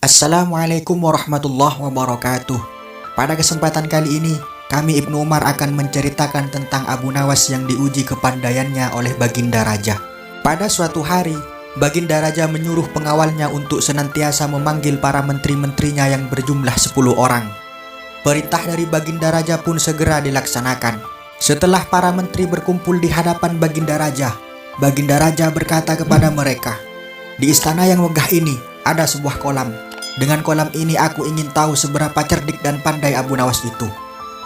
Assalamualaikum warahmatullahi wabarakatuh. Pada kesempatan kali ini, kami Ibnu Umar akan menceritakan tentang Abu Nawas yang diuji kepandaiannya oleh Baginda Raja. Pada suatu hari, Baginda Raja menyuruh pengawalnya untuk senantiasa memanggil para menteri-menterinya yang berjumlah 10 orang. Perintah dari Baginda Raja pun segera dilaksanakan. Setelah para menteri berkumpul di hadapan Baginda Raja berkata kepada mereka, "Di istana yang megah ini ada sebuah kolam. Dengan kolam ini aku ingin tahu seberapa cerdik dan pandai Abu Nawas itu.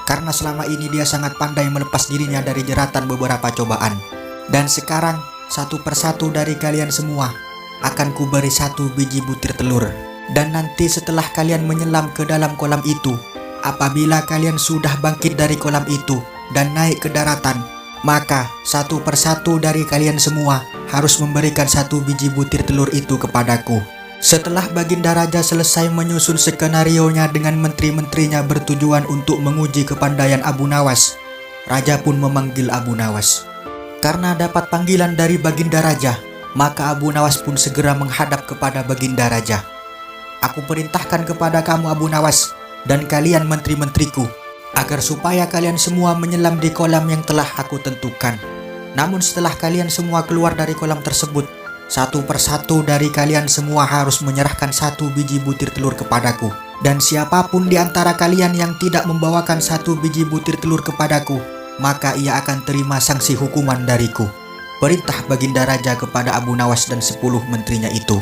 Karena selama ini dia sangat pandai melepas dirinya dari jeratan beberapa cobaan. Dan sekarang satu persatu dari kalian semua akan kuberi 1 biji butir telur. Dan nanti setelah kalian menyelam ke dalam kolam itu, apabila kalian sudah bangkit dari kolam itu dan naik ke daratan, maka satu persatu dari kalian semua harus memberikan 1 biji butir telur itu kepadaku." Setelah Baginda Raja selesai menyusun skenarionya dengan menteri-menterinya bertujuan untuk menguji kepandaian Abu Nawas, Raja pun memanggil Abu Nawas. Karena dapat panggilan dari Baginda Raja, maka Abu Nawas pun segera menghadap kepada Baginda Raja. "Aku perintahkan kepada kamu Abu Nawas dan kalian menteri-menteriku, agar supaya kalian semua menyelam di kolam yang telah aku tentukan. Namun setelah kalian semua keluar dari kolam tersebut, satu persatu dari kalian semua harus menyerahkan 1 biji butir telur kepadaku. Dan siapapun di antara kalian yang tidak membawakan 1 biji butir telur kepadaku, maka ia akan terima sanksi hukuman dariku." Perintah Baginda Raja kepada Abu Nawas dan 10 menterinya itu.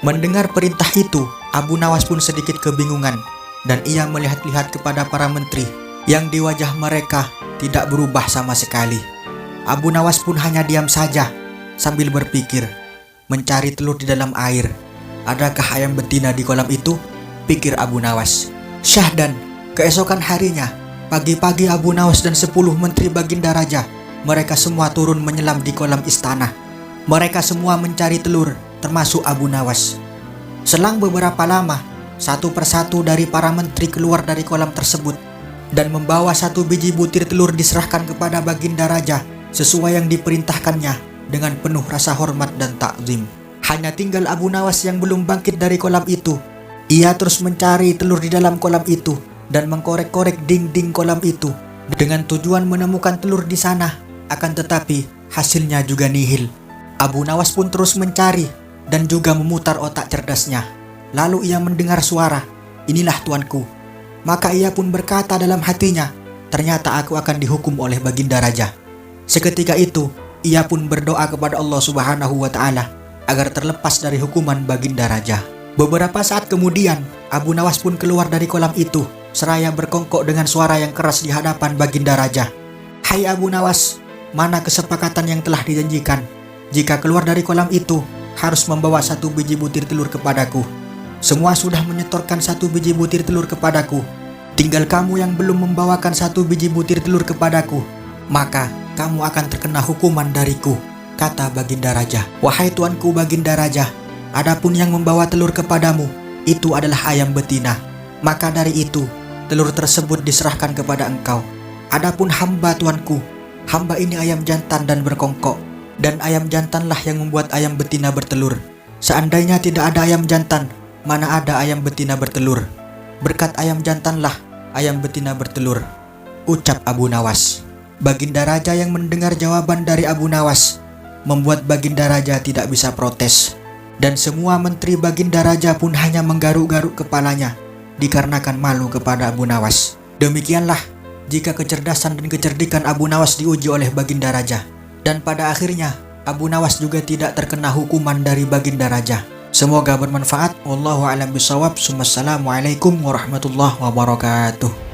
Mendengar perintah itu, Abu Nawas pun sedikit kebingungan, dan ia melihat-lihat kepada para menteri yang di wajah mereka tidak berubah sama sekali. Abu Nawas pun hanya diam saja sambil berpikir, mencari telur di dalam air. Adakah ayam betina di kolam itu? Pikir Abu Nawas. Syahdan, keesokan harinya, pagi-pagi Abu Nawas dan 10 menteri Baginda Raja, mereka semua turun menyelam di kolam istana. Mereka semua mencari telur, termasuk Abu Nawas. Selang beberapa lama, satu persatu dari para menteri keluar dari kolam tersebut dan membawa 1 biji butir telur diserahkan kepada Baginda Raja sesuai yang diperintahkannya dengan penuh rasa hormat dan takzim. Hanya tinggal Abu Nawas yang belum bangkit dari kolam itu. Ia terus mencari telur di dalam kolam itu dan mengkorek-korek dinding kolam itu dengan tujuan menemukan telur di sana. Akan tetapi hasilnya juga nihil. Abu Nawas pun terus mencari dan juga memutar otak cerdasnya. Lalu ia mendengar suara, "Inilah tuanku." Maka ia pun berkata dalam hatinya, "Ternyata aku akan dihukum oleh Baginda Raja." Seketika itu ia pun berdoa kepada Allah Subhanahu wa Ta'ala agar terlepas dari hukuman Baginda Raja. Beberapa saat kemudian, Abu Nawas pun keluar dari kolam itu seraya berkongkok dengan suara yang keras di hadapan Baginda Raja. "Hai Abu Nawas, mana kesepakatan yang telah dijanjikan? Jika keluar dari kolam itu, harus membawa 1 biji butir telur kepadaku. Semua sudah menyetorkan 1 biji butir telur kepadaku. Tinggal kamu yang belum membawakan 1 biji butir telur kepadaku. Maka kamu akan terkena hukuman dariku," kata Baginda Raja. "Wahai tuanku Baginda Raja, adapun yang membawa telur kepadamu, itu adalah ayam betina. Maka dari itu, telur tersebut diserahkan kepada engkau. Adapun hamba tuanku, hamba ini ayam jantan dan berkongkok. Dan ayam jantanlah yang membuat ayam betina bertelur. Seandainya tidak ada ayam jantan, mana ada ayam betina bertelur? Berkat ayam jantanlah ayam betina bertelur," ucap Abu Nawas. Baginda Raja yang mendengar jawaban dari Abu Nawas membuat Baginda Raja tidak bisa protes. Dan semua menteri Baginda Raja pun hanya menggaruk-garuk kepalanya dikarenakan malu kepada Abu Nawas. Demikianlah jika kecerdasan dan kecerdikan Abu Nawas diuji oleh Baginda Raja. Dan pada akhirnya Abu Nawas juga tidak terkena hukuman dari Baginda Raja. Semoga bermanfaat. Wallahu a'lam bishawab. Wassalamualaikum warahmatullahi wabarakatuh.